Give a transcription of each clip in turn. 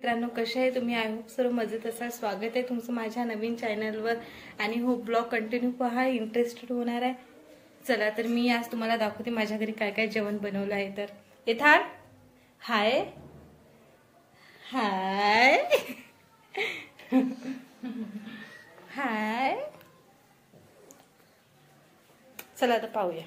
मित्रांनो, कसे आहे तुम्ही? आय होप सर्व मजेत असाल. स्वागत आहे तुमचं माझ्या नवीन चॅनलवर आणि हो ब्लॉग कंटिन्यू पहा, इंटरेस्टेड होणार आहे. चला तर मी आज तुम्हाला दाखवते माझ्या घरी काय काय जेवण बनवलं आहे. तर येथार हाय हाय हाय. चला आता पाहूया.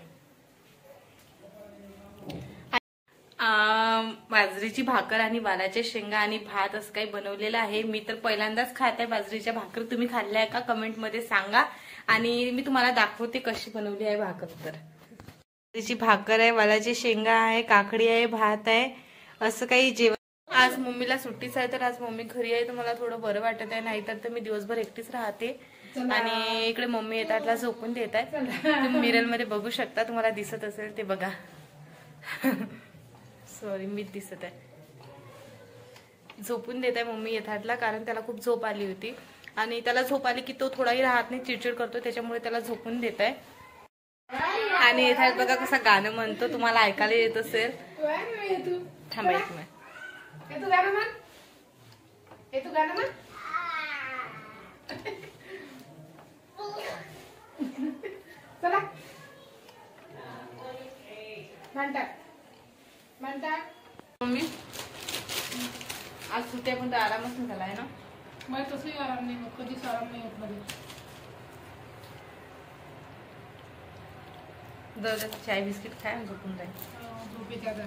बाजरीची भाकर आणि वालाच्या शेंगा आणि भात असं काही बनवलेलं आहे. मी तर पहिल्यांदाच खात आहे बाजरीच्या भाकर. तुम्ही खाल्ल्या का कमेंट मध्ये सांगा आणि मी तुम्हाला दाखवते कशी बनवली आहे भाकर. तर बाजरीची भाकर आहे, वालाची शेंगा आहे, काकडी आहे, भात आहे, असं काही जेवण. आज मम्मीला सुट्टीच आहे तर आज मम्मी घरी आहे तर मला थोडं बरं वाटत आहे. नाहीतर तर मी दिवसभर एकटीच राहते. आणि इकडे मम्मी येतातला झोपून देत आहे. तुम्ही मिरर मध्ये बघू शकता, तुम्हाला दिसत असेल ते बघा. सॉरी, मी दिसत आहे. झोपून देत आहे मम्मी यथार्थला, कारण त्याला खूप झोप आली होती आणि त्याला झोप आली की तो थोडाही राहत नाही, चिडचिड करतो, त्याच्यामुळे त्याला झोपून देत आहे. आणि यथार्थ बघा कसा गाणं म्हणतो, तुम्हाला ऐकायला येत असेल. थांबा एक मिनिट. चला म्हणता मम्मी आज सुट्ट्या पण आरामच नाही झाला आहे ना. मला तसंही आराम नाही होत, कधीच आराम नाही होत मध्ये. चाय बिस्किट खाय आणि झोपून जाईल. झोपी त्याचा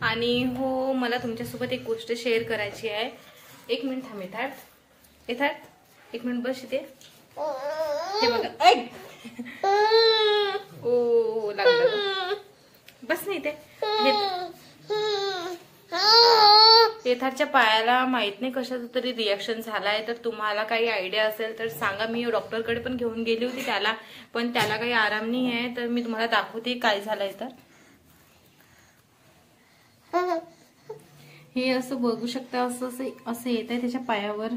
आणि हो, मला तुमच्यासोबत एक गोष्ट शेअर करायची आहे. एक मिनिट थांब यथार्थ. यथार्थ एक मिनिट बस इथे. हे बघा. ओ लागलं. बस नाही इथे. यथार्थच्या पायाला माहित नाही कशाचं तरी रिॲक्शन झालाय. तर तुम्हाला काही आयडिया असेल तर सांगा. मी डॉक्टरकडे पण घेऊन गेली होती त्याला, पण त्याला काही आराम नाही आहे. तर मी तुम्हाला दाखवते काय झालंय. तर हे असं बघू शकता, असं येत आहे त्याच्या पायावर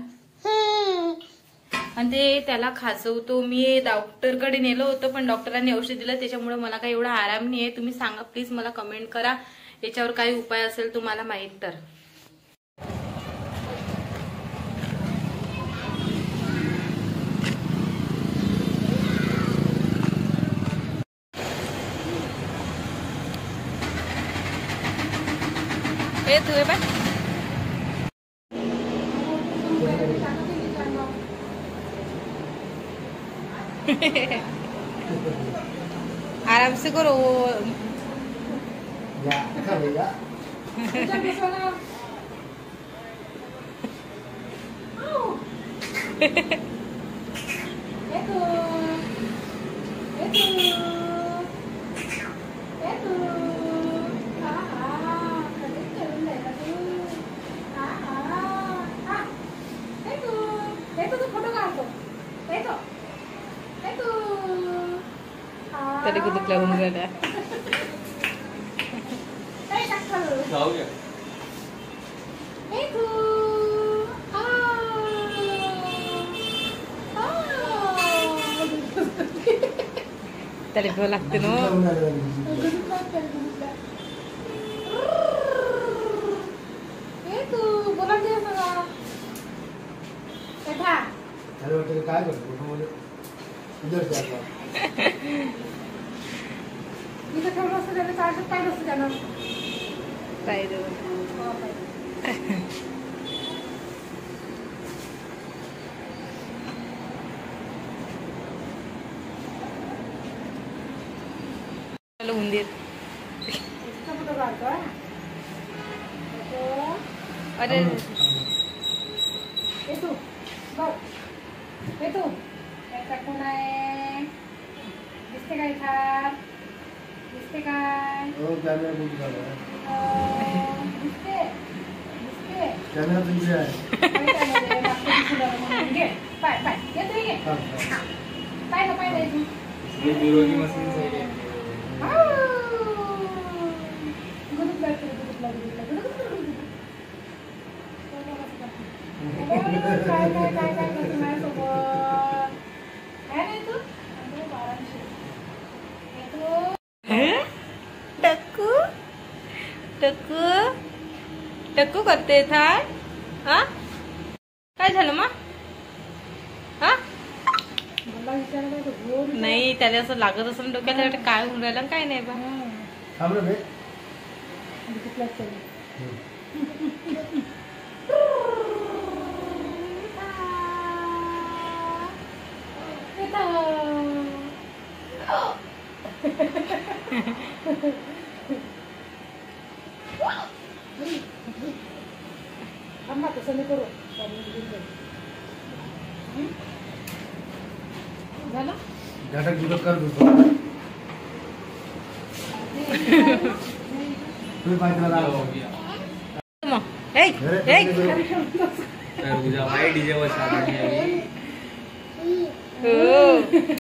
आणि ते त्याला खाजवतो. मी डॉक्टरकडे नेलं होतं पण डॉक्टरांनी औषध दिलं, त्याच्यामुळे मला काही एवढा आराम नाही आहे. तुम्ही सांगा प्लीज, मला कमेंट करा याच्यावर काही उपाय असेल तुम्हाला माहित तर. आराम से करो. तरी कुठल्या होऊन गेल्या. तरी भीव लागते ना. काय करतो इथं ठेवलं असतं त्याला, चार्जर पाहिलं असतं त्याला. उंदीर. अरे येतो बघ, येतो कोण आहे? दिसते काय खात? दिसते काय? कॅमेरा बुक झाला. दिसते दिसते कॅमेरा तुमची आहे. पाय पाय येतो ये. पाय पाय द्यायची. गुरुप लागते, गुरुप लागते. काय काय काय काय करते माझ्यासोबत. टक्कू करते थाय हा काय झालं मग हा मला विचारायला तर गोड नाही त्याला असं लागत असं डोक्याला वाटतं काय होऊन राहिलं काय नाही बा थांब रे बे. कुठलाच तरी. थांबा तसं नाही करू झालं झटक झुटक कर तू. तुम्ही पाहिजे मला मग ए, ए. तरबूजा भाई डीजे वर शादी हो